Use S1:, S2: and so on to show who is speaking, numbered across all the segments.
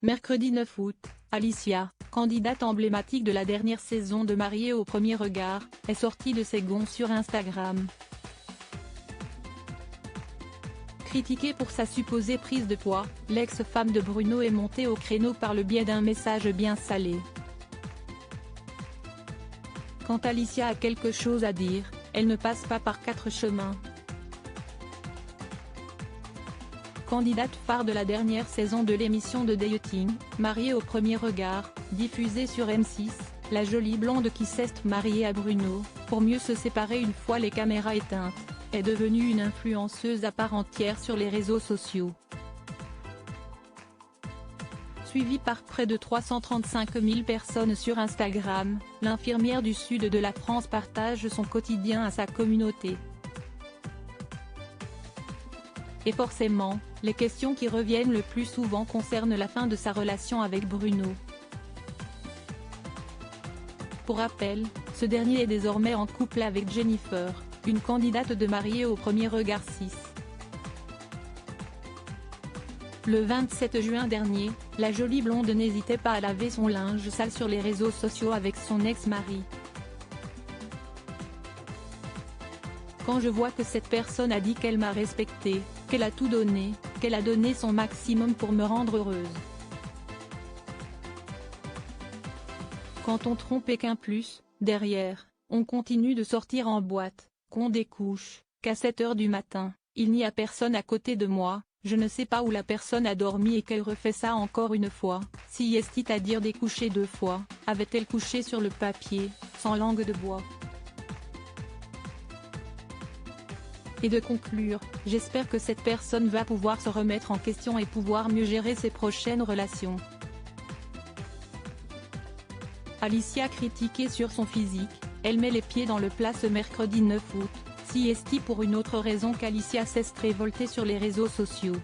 S1: Mercredi 9 août, Alicia, candidate emblématique de la dernière saison de Mariés au premier regard, est sortie de ses gonds sur Instagram. Critiquée pour sa supposée prise de poids, l'ex-femme de Bruno est montée au créneau par le biais d'un message bien salé. Quand Alicia a quelque chose à dire, elle ne passe pas par quatre chemins. Candidate phare de la dernière saison de l'émission de dating, Mariés au premier regard, diffusée sur M6, la jolie blonde qui s'est mariée à Bruno, pour mieux se séparer une fois les caméras éteintes, est devenue une influenceuse à part entière sur les réseaux sociaux. Suivie par près de 335 000 personnes sur Instagram, l'infirmière du sud de la France partage son quotidien à sa communauté. Et forcément, les questions qui reviennent le plus souvent concernent la fin de sa relation avec Bruno. Pour rappel, ce dernier est désormais en couple avec Jennifer, une candidate de Mariés au premier regard 6. Le 27 juin dernier, la jolie blonde n'hésitait pas à laver son linge sale sur les réseaux sociaux avec son ex-mari. Quand je vois que cette personne a dit qu'elle m'a respectée, qu'elle a tout donné, qu'elle a donné son maximum pour me rendre heureuse. Quand on trompe et qu'un plus, derrière, on continue de sortir en boîte, qu'on découche, qu'à 7 h du matin, il n'y a personne à côté de moi, je ne sais pas où la personne a dormi et qu'elle refait ça encore une fois, si est-il à dire découcher 2 fois, avait-elle couché sur le papier, sans langue de bois? Et de conclure, j'espère que cette personne va pouvoir se remettre en question et pouvoir mieux gérer ses prochaines relations. Alicia critiquée sur son physique, elle met les pieds dans le plat ce mercredi 9 août, si est pour une autre raison qu'Alicia s'est révoltée sur les réseaux sociaux.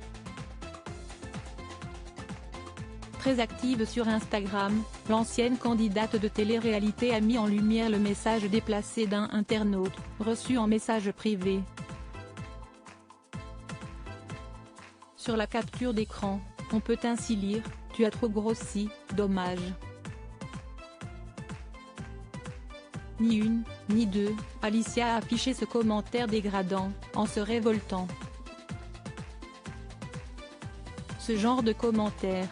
S1: Très active sur Instagram, l'ancienne candidate de télé-réalité a mis en lumière le message déplacé d'un internaute, reçu en message privé. Sur la capture d'écran, on peut ainsi lire « Tu as trop grossi, dommage ». Ni une, ni deux, Alicia a affiché ce commentaire dégradant, en se révoltant. Ce genre de commentaire,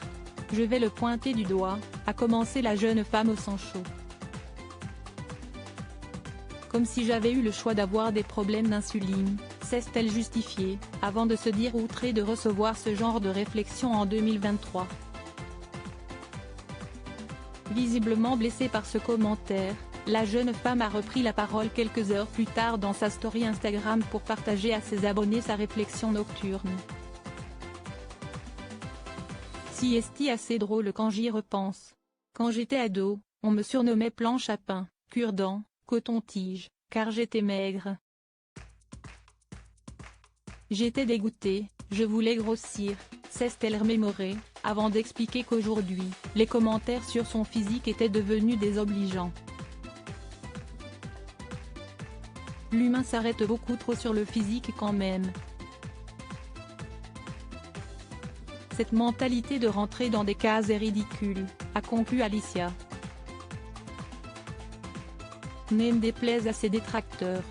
S1: je vais le pointer du doigt, a commencé la jeune femme au sang chaud. Comme si j'avais eu le choix d'avoir des problèmes d'insuline, s'est-elle justifiée, avant de se dire outrée de recevoir ce genre de réflexion en 2023. Visiblement blessée par ce commentaire, la jeune femme a repris la parole quelques heures plus tard dans sa story Instagram pour partager à ses abonnés sa réflexion nocturne. Si est assez drôle quand j'y repense. Quand j'étais ado, on me surnommait planche à pain, cure-dent, coton-tige, car j'étais maigre. J'étais dégoûtée, je voulais grossir, s'est-elle remémorée, avant d'expliquer qu'aujourd'hui, les commentaires sur son physique étaient devenus désobligeants. L'humain s'arrête beaucoup trop sur le physique quand même. Cette mentalité de rentrer dans des cases est ridicule, a conclu Alicia. N'en déplaise à ses détracteurs,